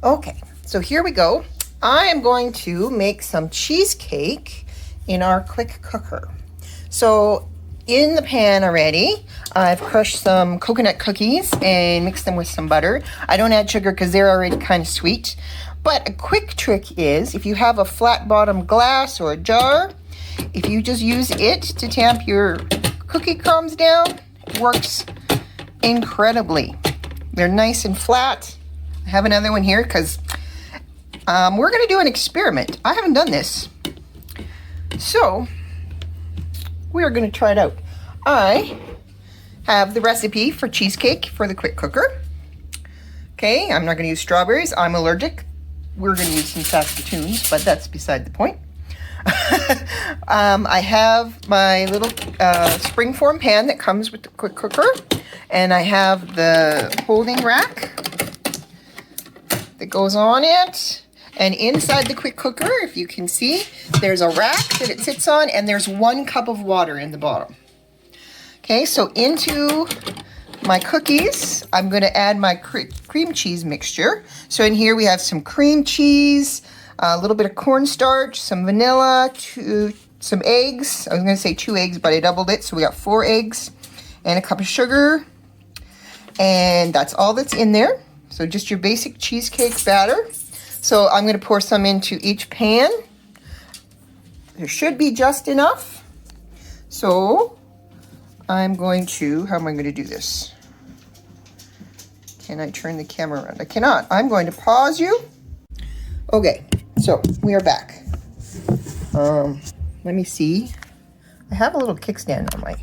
Okay, so here we go. I am going to make some cheesecake in our quick cooker. So in the pan already, I've crushed some coconut cookies and mixed them with some butter. I don't add sugar because they're already kind of sweet. But a quick trick is if you have a flat bottom glass or a jar, if you just use it to tamp your cookie crumbs down, it works incredibly. They're nice and flat. I have another one here because we're going to do an experiment. I haven't done this. So we are going to try it out. I have the recipe for cheesecake for the quick cooker. Okay, I'm not going to use strawberries. I'm allergic. We're going to use some Saskatoons, but that's beside the point. I have my little springform pan that comes with the quick cooker, and I have the holding rack that goes on it. And inside the quick cooker, if you can see, there's a rack that it sits on, and there's 1 cup of water in the bottom. Okay, so into my cookies, I'm going to add my cream cheese mixture. So in here we have some cream cheese, a little bit of cornstarch, some vanilla, some eggs. I was going to say 2 eggs, but I doubled it, so we got 4 eggs, and a cup of sugar. And that's all that's in there. So just your basic cheesecake batter. So I'm going to pour some into each pan. There should be just enough. So I'm going to, how am I going to do this? Can I turn the camera around? I cannot. I'm going to pause you. Okay, so we are back. Let me see. I have a little kickstand on my...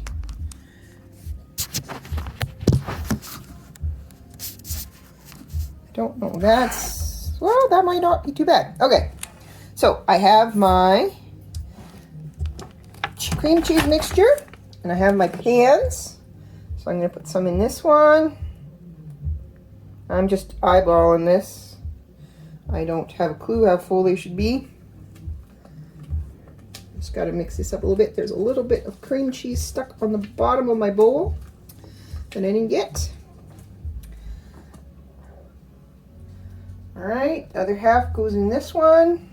I don't know, that's... Well, that might not be too bad. Okay, so I have my cream cheese mixture, and I have my pans. So I'm going to put some in this one. I'm just eyeballing this. I don't have a clue how full they should be. Just got to mix this up a little bit. There's a little bit of cream cheese stuck on the bottom of my bowl that I didn't get. All right, the other half goes in this one.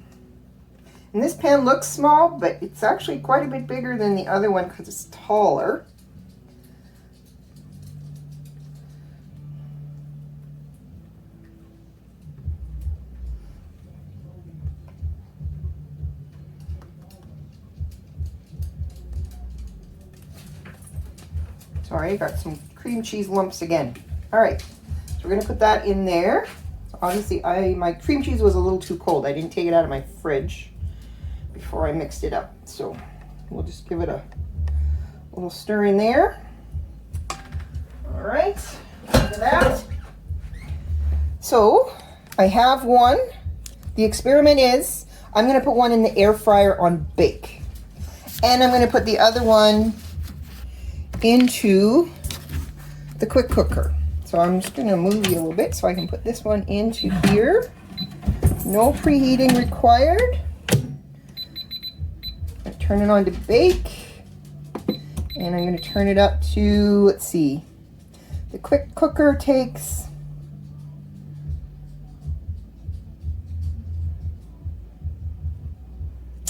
And this pan looks small, but it's actually quite a bit bigger than the other one because it's taller. Sorry, I got some cream cheese lumps again. All right, so we're gonna put that in there. Obviously, my cream cheese was a little too cold. I didn't take it out of my fridge before I mixed it up. So we'll just give it a little stir in there. All right, look at that. So I have one. The experiment is I'm going to put one in the air fryer on bake. And I'm going to put the other one into the quick cooker. So I'm just going to move you a little bit so I can put this one into here. No preheating required. I turn it on to bake. And I'm going to turn it up to, let's see, the quick cooker takes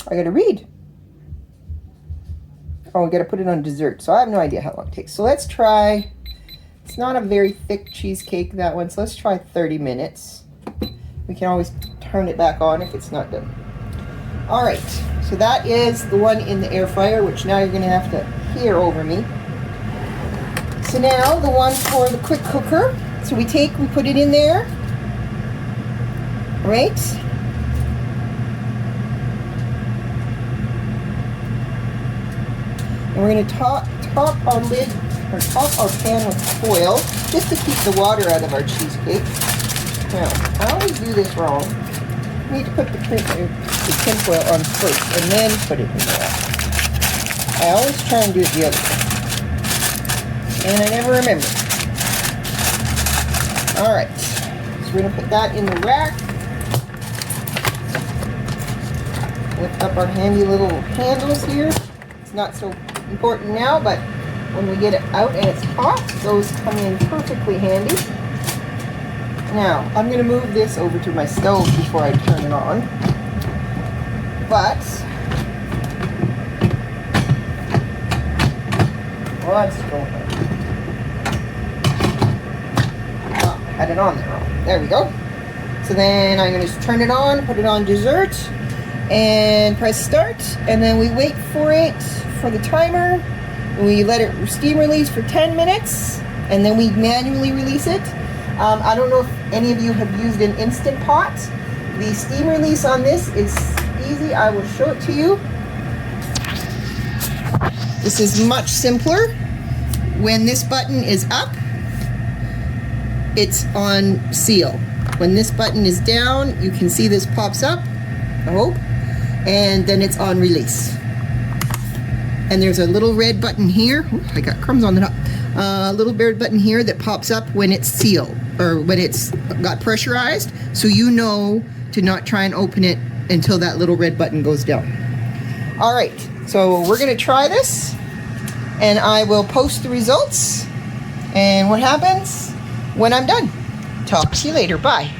I got to read. Oh, I got to put it on dessert. So I have no idea how long it takes. So let's try, it's not a very thick cheesecake, that one. So let's try 30 minutes. We can always turn it back on if it's not done. All right, so that is the one in the air fryer, which now you're going to have to hear over me. So now the one for the quick cooker. So we put it in there. Right? And we're going to top our lid, or top our pan with foil, just to keep the water out of our cheesecake. Now, I always do this wrong. You need to put the tin foil on first, and then put it in there. I always try and do it the other way. And I never remember. Alright, so we're going to put that in the rack. Lift up our handy little handles here. It's not so important now, but when we get it out and it's hot, those come in perfectly handy. Now, I'm going to move this over to my stove before I turn it on. But, what's going on? Oh, I had it on there wrong. There we go. So then I'm going to turn it on, put it on dessert, and press start. And then we wait for it, for the timer. We let it steam release for 10 minutes, and then we manually release it. I don't know if any of you have used an Instant Pot. The steam release on this is easy. I will show it to you. This is much simpler. When this button is up, it's on seal. When this button is down, you can see this pops up, I hope, and then it's on release. And there's a little red button here. Ooh, I got crumbs on the top. A little red button here that pops up when it's sealed, or when it's got pressurized, so you know to not try and open it until that little red button goes down. All right, so we're gonna try this, and I will post the results and what happens when I'm done. Talk to you later. Bye.